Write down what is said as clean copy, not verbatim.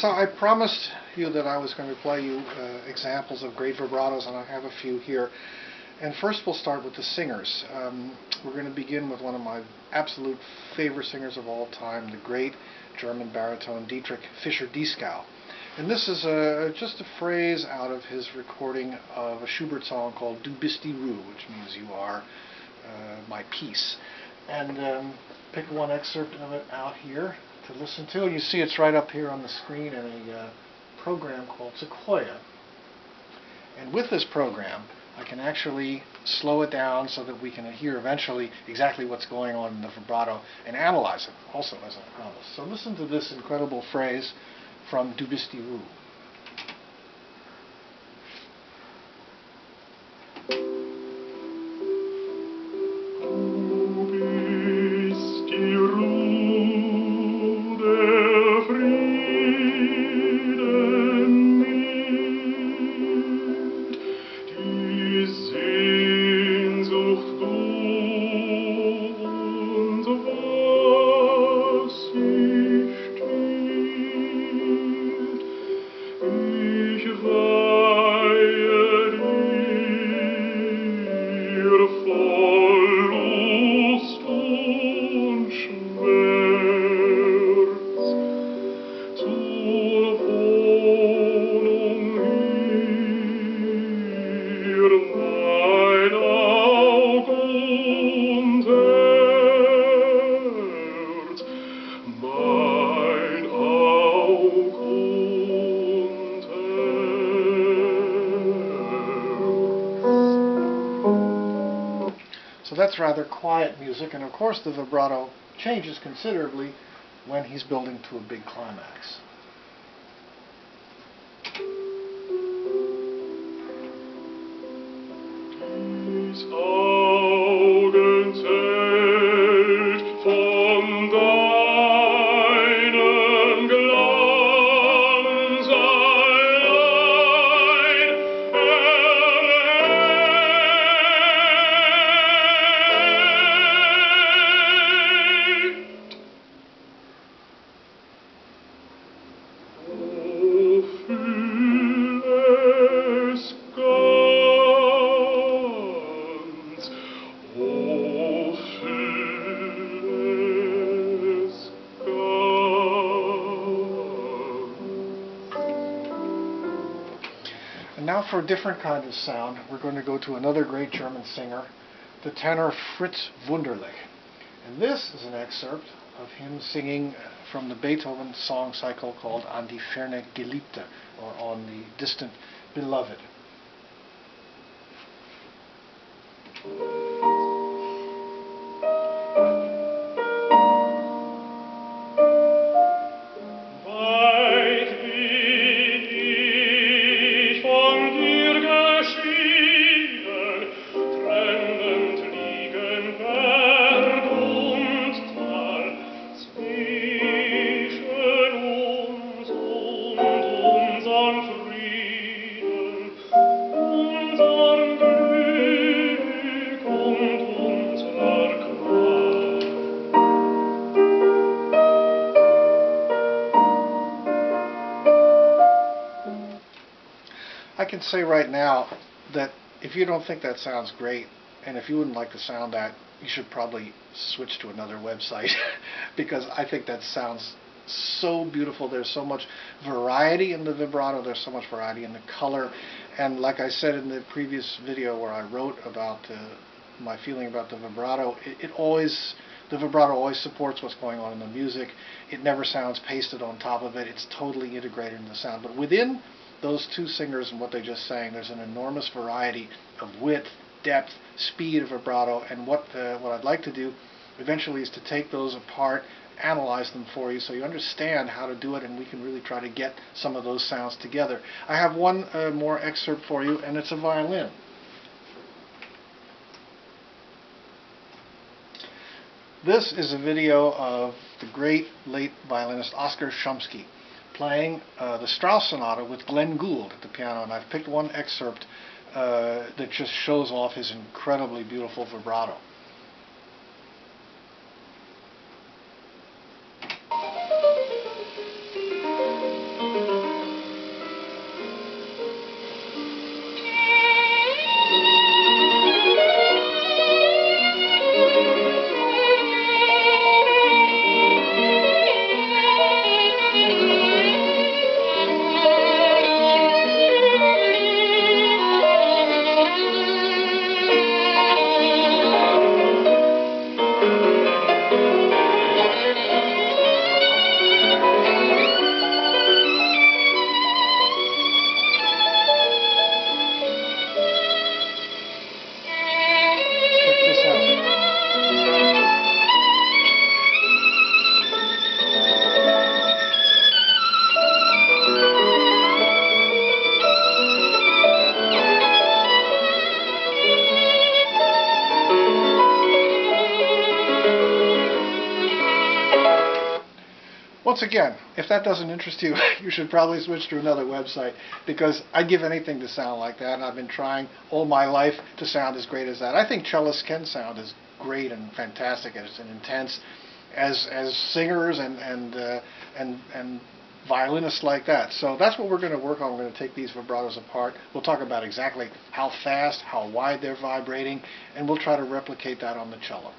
So I promised you that I was going to play you examples of great vibratos, and I have a few here. And first we'll start with the singers. We're going to begin with one of my absolute favorite singers of all time, the great German baritone Dietrich Fischer. And this is just a phrase out of his recording of a Schubert song called Du bist die Ruhe, which means you are my peace. And pick one excerpt of it out here to listen to. You see it's right up here on the screen in a program called Sequoia. And with this program, I can actually slow it down so that we can hear eventually exactly what's going on in the vibrato and analyze it also as an analyst. So listen to this incredible phrase from Du bist die Ruhe. So that's rather quiet music, and of course the vibrato changes considerably when he's building to a big climax. And now for a different kind of sound, we're going to go to another great German singer, the tenor Fritz Wunderlich. And this is an excerpt of him singing from the Beethoven song cycle called An die ferne Geliebte, or On the Distant Beloved. I can say right now that if you don't think that sounds great, and if you wouldn't like to sound that, you should probably switch to another website because I think that sounds so beautiful. There's so much variety in the vibrato, there's so much variety in the color, and like I said in the previous video where I wrote about my feeling about the vibrato, the vibrato always supports what's going on in the music. It never sounds pasted on top of it. It's totally integrated in the sound. But within those two singers and what they just sang, there's an enormous variety of width, depth, speed of vibrato, and what I'd like to do eventually is to take those apart, analyze them for you so you understand how to do it, and we can really try to get some of those sounds together. I have one more excerpt for you, and it's a violin. This is a video of the great late violinist Oskar Chomsky playing the Strauss Sonata with Glenn Gould at the piano, and I've picked one excerpt that just shows off his incredibly beautiful vibrato. again, if that doesn't interest you, you should probably switch to another website, because I'd give anything to sound like that, and I've been trying all my life to sound as great as that. I think cellists can sound as great and fantastic as and intense as singers and violinists like that. So that's what we're going to work on. We're going to take these vibratos apart. We'll talk about exactly how fast, how wide they're vibrating, and we'll try to replicate that on the cello.